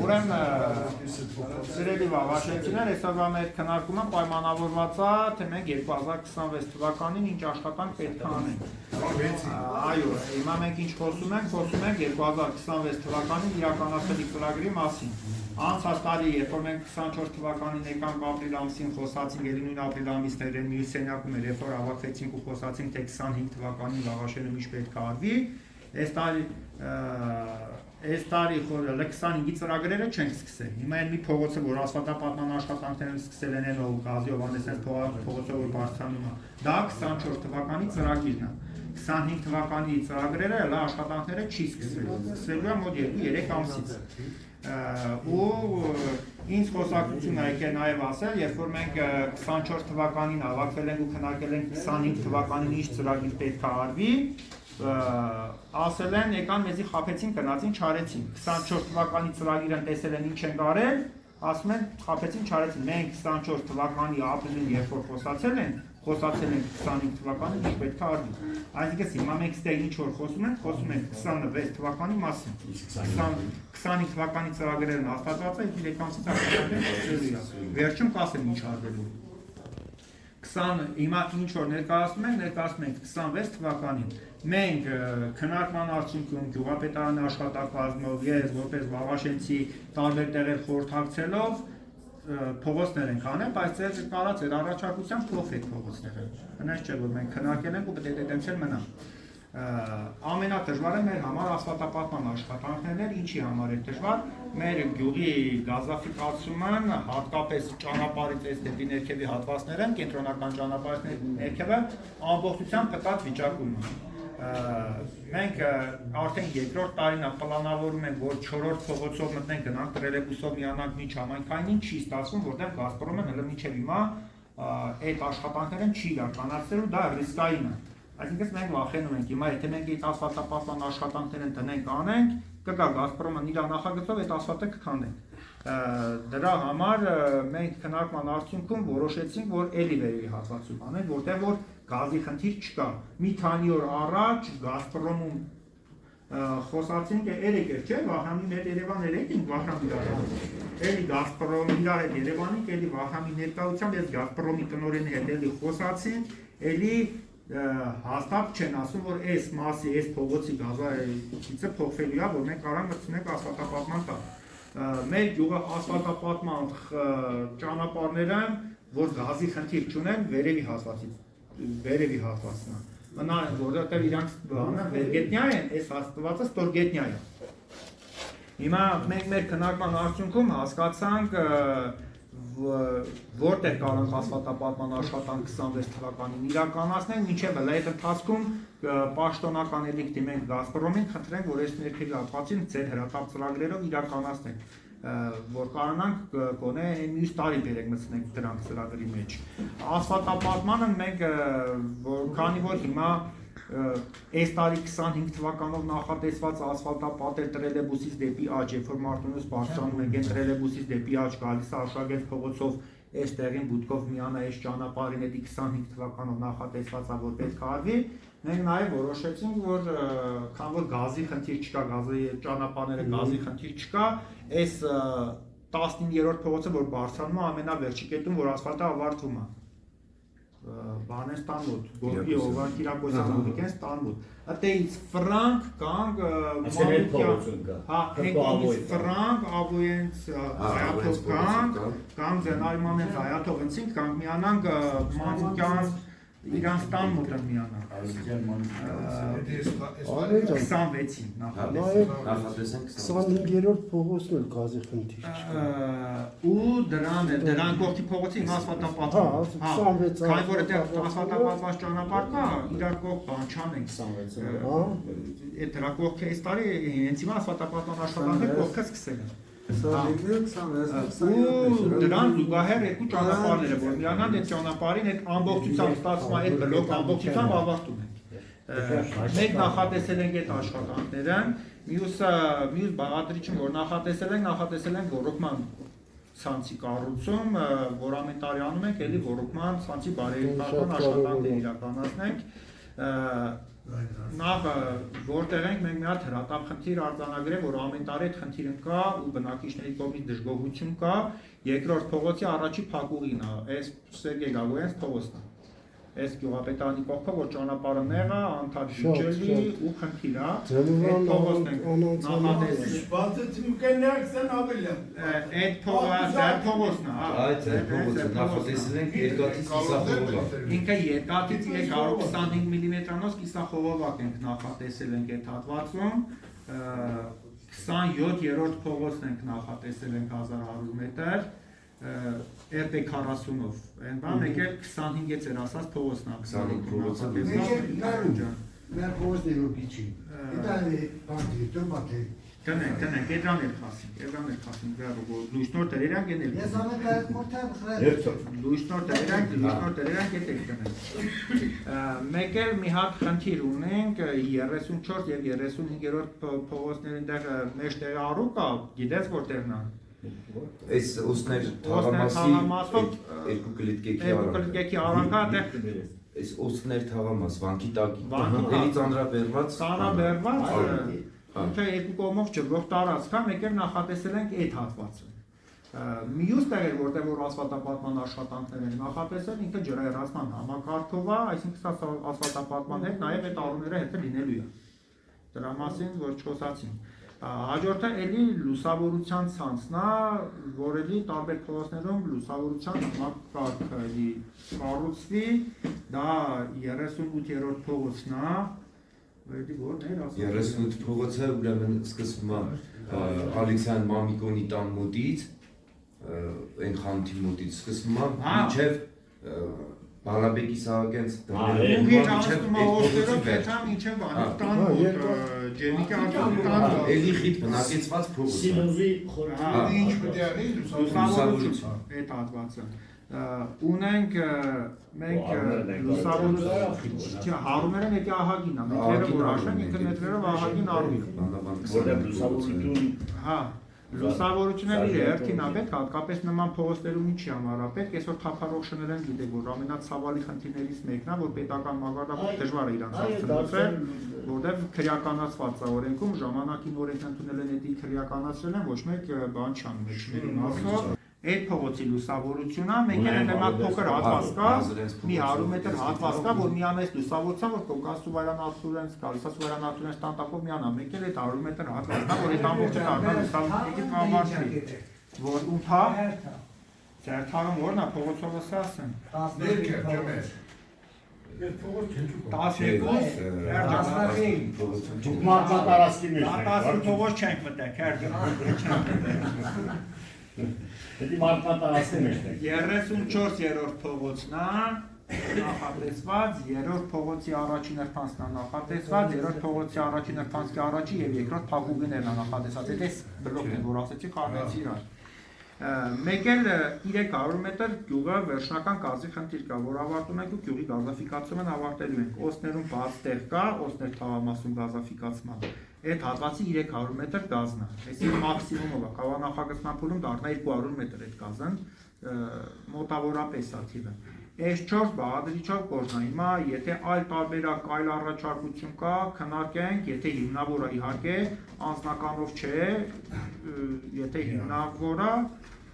Ուրեմն սիրելի վավաշենցիներ, այսօրվա մեր քննարկումը պայմանավորված է, թե մենք 2026 թվականին ինչ աշխատանք պետք է անենք։ Այո, հիմա մենք ինչ խոսում ենք 2026 թվականին իրականացնելի ծրագրի մասին։ Անցած տարի, երբ որ մենք 24 թվականին եկանք ապրիլ ամսին խոսացինք, ելի նույն ապրիլ ամիսներին մյուս սենյակում էր, երբ որ հավաքվեցինք ու խոսացինք, թե 25 թվականին վավաշենը ինչ պետք է արվի, այս տարի 25-ի ծրագրերը չենք սկսել։ Հիմա այն մի փողոցը, որ ասֆալտապատման աշխատանքներն սկսել են ով գազի Հովհաննես փողոցը, որ բարձրանում է, դա 24 թվականի ծրագիրն է։ 25 թվականի ծրագրերը հələ աշխատանքները չի սկսվել։ Սկսելու է մոտ 2-3 ամսից։ Ու ինձ խոսակցություն է եկել նաև ասել, երբ որ մենք 24 թվականին հավաքվել ենք ու քննարկել ենք 25 թվականին ինչ ծրագիր պետք է արվի, ասել են, եկան մեզի խաբեցին, գնացին, չարեցին։ 24 թվականի ծրագիրը տեսել են ինչ են արել, ասում են խաբեցին, չարեցին։ Մենք 24 թվականի ապրիլին, երբ որ խոսացել ենք 25 թվականին ինչ պետք է արվի։ Այսինքն հիմա մենք ստեղ ինչ որ խոսում ենք 26 թվականի մասին։ 25 թվականի ծրագրերն հաստատված են, 3 ամսից աշխատանքները սկսելու է։ Վերջում կասեմ ինչ արվելու։ Հիմա ինչ որ ներկայացնում ենք 26 թվականին մենք քննարկման արդյունքում գյուղապետարանի աշխատակազմով ես որպես վավաշենցի տարբեր տեղեր խորհրդակցելով փողոցներ ենք անել, բայց ձեր կարած էր առաջարկությամբ փոխեք փողոցները։ Հնարավոր չէ որ մենք քննարկել ենք ու պետք է դեմսել մնա։ Ամենադժվարը մեր համար ասֆալտապատման աշխատանքներն էր, ինչի համար է դժվար։ Մեր գյուղի գազաֆիկացման, հատկապես ճանապարհից այս դեպի ներքևի հատվածները, կենտրոնական ճանապարհից ներքևը ամբողջությամբ փտած վիճակում է։ Մենք արդեն երկրորդ տարին պլանավորում ենք, որ 4-րդ փողոցով մտնենք, գնանք տրոլեյբուսով միանանք միջհամայնքային, չի ստացվում, որտեղ Գազպրոմը հələ մինչև հիմա այդ աշխատանքներն չի իրականացրել ու դա ռիսկային է։ Այսինքն մենք վախենում ենք հիմա, եթե մենք այդ ասֆալտապատման աշխատանքներն տնենք անենք, կգա Գազպրոմը իր նախագծով այդ ասֆալտը կքանդենք։ Դրա համար մենք քննարկման արդյունքում որոշեցինք, որ էլի վերևի հատվածում անենք, որտեղ որ գազի խնդիր չկա։ Մի քանի օր առաջ Գազպրոմում խոսացինք, երեք էր, չէ՞, Վահրամի հետ Երևան էինք, Վահրամի հետ։ Էլի Գազպրոմի իր հետ Երևանից, էլի Վահրամի ներկայությամբ ես Գազպրոմի տնօրենի հետ էլի խոսացինք, էլի հաստատ չեն ասում, որ այս մասի, այս փողոցի գազագիծը փոխվելու է, որ մենք կարող մտցնենք ասֆալտապատման տակ։ Մեր գյուղը ասֆալտապատման ճանապարհները, որ գազի խնդիր չունեն, վերևի հատվածն է։ Մնա որովհետև իրանք բանը վերգետնյա են, այս հաստատվածը ստորգետնյա է։ Հիմա մենք մեր քննարկման արդյունքում հասկացանք, որտեղ կարող ասֆալտապատման աշխատանք 26 թվականին իրականացնենք, մինչև այդ ընթացքում պաշտոնական ելիք դիմենք Գազպրոմին, խնդրենք, որ այս ներքևի հատվածին ձեր հրատապ ծրագրերով իրականացնենք, որ կարողանանք գոնե մյուս տարի բերենք մտցնենք դրանք ծրագրի մեջ։ Ասֆալտապատմանը մենք քանի որ հիմա այս տարի 25 թվականով նախատեսված ասֆալտապատել տրոլեյբուսից դեպի աճ, երբ որ Մարտունուս բարձրանում ենք, այն տրոլեյբուսից դեպի աճ գալիս է Աշակերտ փողոցով այս տեղին բուտկով միանա այս ճանապարհին էդի 25 թվականով նախատեսված է որ պետք է արվի, մենք նաև որոշեցինք, որ քան որ գազի խնդիր չկա, գազի ճանապարհները գազի խնդիր չկա, այս 19-րդ փողոցը որ բարձրանում է ամենավերջի կետում, որ ասֆալտը ավարտվում է։ Բանեստան մոտ, Գորգի Հովան Կիրակոսյան ուղիկեն ստան մոտ։ Ատեից Ֆրանկ կանք Մամուկյան, Ֆրանկ, Աբոյենց Զայաթով կանք Զենարմանենց Զայաթով ընցինք, կանք միանանք Մամուկյան իրան ստան մոտ միանանք։ 26-ին նախատեսենք 25-րդ փողոցն էլ գազի խնդիր չկա։ Ու դրան կողքի փողոցի ասֆալտապատման։ Քանի որ այդտեղ ասֆալտապատված ճանապարհ կա, իրար կողք բան չանենք 26-ը։ Այդ դրա կողքը այս տարի հենց հիմա ասֆալտապատման աշխատանքները կողքը սկսել են։ Ու դրան զուգահեռ երկու ճանապարհներ, որ միանան այդ ճանապարհին այդ ամբողջությամբ ստացվում է այդ բլոկ ամբողջությամբ ավարտում ենք։ Մենք նախատեսել ենք այդ աշխատանքները, մյուս բաղադրիչը, որ նախատեսել ենք ոռոգման ցանցի կառուցում, որ ամեն տարի անում ենք, էլի ոռոգման ցանցի բարեկարգման աշխատանքներ իրականացնենք։ Նախ որտեղ ենք մենք մի հատ հրատապ խնդիր արձանագրել, որ ամեն տարի այդ խնդիրը կա ու բնակիչների կողմից դժգոհություն կա, երկրորդ փողոցի առաջի փակուղին է, այս Սերգեյ Գագոյանց փողոցն է։ Այս գյուղապետարանի կողքը, որ ճանապարհը նեղ է, անդադ դիջելի ու խնդիր է։ Այդ փողոցն ենք նախատեսել։ Այդ փողոցն է, Այդ փողոցը նախատեսել ենք երկաթից կիսախողովակ։ Ինքը երկաթից 325 մմ-անոց կիսախողովակ ենք նախատեսել ենք այդ հատվածում, 27-րդ փողոցն ենք նախատեսել ենք 1100 մետր, RP 40-ով, այն բան մեկ էլ 25-ից էր ասած փողոցն է։ 25 փողոցը Մեր փողոցն է որ գիչի։ Դա է բանտի, տոմատե։ Տնենք, էդրան էր խասին, որ լույսնոր դերերան գենել։ Ես ամենը մորթա Լույսնոր դերերան գետեք տնենք։ Մեկ էլ մի հատ խնդիր ունենք 34 եւ 35-րդ փողոցներին դեռ մեջտեղ առու կա, գիտես որտեղն է։ Այս ոսներ թաղամասի երկու կլիտկեքի արանքա այս ոսներ թաղամաս վանքի տակի էլի ծանրաբերված ինքը երկու կողմով ճգող տարածք է, մեկ էլ նախատեսել ենք այդ հատվածը։ Մյուս տեղեր, որտեղ որ ասֆալտապատման աշխատանքներ են նախատեսել, ինքը ջրահեռացման համակարգով է, այսինքն սա ասֆալտապատման հետ նաև այդ առումները հետը լինելու է։ Դրա մասին որ չխոսացին։ Հաջորդը էլի լուսավորության ցանցն է, որ էլի տարբեր փողոցներում լուսավորության համակարգը էլի կառուցվի, դա 38-րդ փողոցն է, Վերդի որն էր 38 փողոցը ուրեմն սկսվում է Ալեքսանդր Մամիկոնի տան մոտից, այն խանութի մոտից սկսվում է մինչև Բալաբեկի Սահակյանց էլի խիտ բնակեցված փողոց այդ հատվածը ունենք մենք լուսավորություն հարումները մեկ ահագին է մետրերը որ աշխեն ինքը մետրերով ահագին առույն Լուսավորությունը իր հերթին է պետք, հատկապես նման փողոցներում ինչի համար է պետք, այսօր թափառող շներեն գիտեք, որ ամենացավալի խնդիրներից մեկն է, որ պետական մակարդակով դժվար է իրանց հարցնել, որտեղ քրեականացված է օրենքում, ժամանակին օրենք ընդունել են դա քրեականացրել են, ոչ մեկ բան չան մեջների մասով Այդ փողոցի լուսավորությունը մեկ էլ դեմա փոքր հատված կա, մի 100 մետր հատված կա, որ միանես լուսավորության, որ Կովկասու վարանացուրենց, Կալիսասու վարանացուրենց տանտակով միանա, մեկ էլ այդ 100 մետր հատված կա, որ այդ ամբողջը դառնա լուսավորությունից կամարշի, որ ումփա, ծերթարում որն է փողոցով ասեն։ 12 Մարտատարածքի մեջ։ փողոց չենք մտեք, Դի մարտատարածքի մեջ։ 34-րդ փողոցն է նախատեսված, երրորդ փողոցի առաջին հերթանցն է նախատեսված, երրորդ փողոցի առաջին հերթանցքի առաջի եւ երկրորդ փակուղիներն է նախատեսված։ Այս բլոկն է, որ ասեցի, խառնեցի իրար։ Մեկ էլ 300 մետր գյուղը վերջնական գազի խնդիր կա, որ ավարտում ենք ու գյուղի գազաֆիկացումն ավարտելու ենք։ Օսներում բաց տեղ կա, օսներ թաղամասում գազաֆիկացման։ Այդ հատվածի 300 մետր գազն է։ Այսինքն մաքսիմումով է, կավանախագծման փուլում դառնա 200 մետր այդ գազը, մոտավորապես է թիվը։ S4 բաղադրիչով կորնա, հիմա եթե այլ տարբերակ, այլ առաջարկություն կա, քննարկենք, եթե հիմնավոր է իհարկե, անձնականով չէ, եթե հիմնավոր է,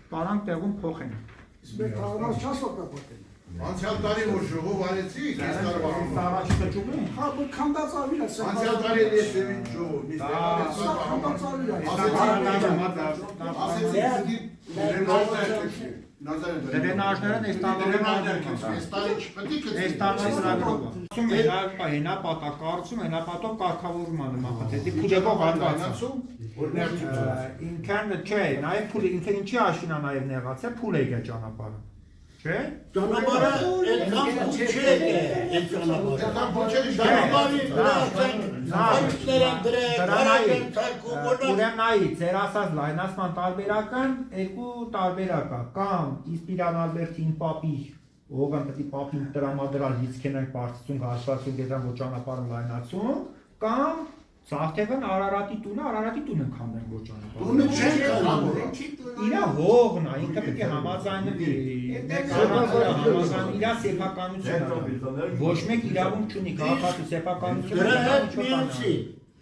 պարանք տեղում փոխենք։ Մենք հարմար չաս օգտագործել։ Անցյալ տարի որ ժողով արեցիք, ես կարողանում առաջի կճուղի։ Հա, քանդած ավիլ է։ Անցյալ տարի ես ևին ժողով, քանդած ավիլ է։ Դրենաժներն այս տարի չպետք է ծրագրով։ Հենա պատակարարություն, հենա պատով կարգավորում է նման խնդրի փուլեկով հատվածում։ Ինքան չէ, նաև փուլը ինքը ինչի աշին է նաև նեղացել, փուլ է եկել ճանապարհը։ Չէ՞։ Ճանապարհը այդքան փուլ չէ, այդ ճանապարհը։ Ուրեմն նայի, ձեր ասած լայնացման տարբերական երկու տարբերակ է, կամ Իսպիրան Ալբերտին պապի, ողան պետք է պապին տրամադրալ լիցքենանք բարձրացում, հաշվարկում գետան որ ճանապարհը լայնացում, կամ Սաղթևն Արարատի տունը ենք հանդենք որ ճանապարհը։ Տունը չենք հանդենք։ Իրա հողն է, ինքը պետք է համաձայնվի, մեկ առանձնը համաձայնի իր սեփականությունը, ոչ մեկ իրավունք չունի քաղաքացու սեփականությունը Դրա հետ միացի,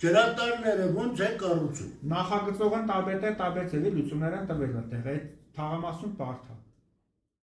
ջրատարները ոնց է կառուցում։ նախագծողն տարբեր ծևի լուծումներ են տվել այդտեղ, այդ թաղամասում բարդ է։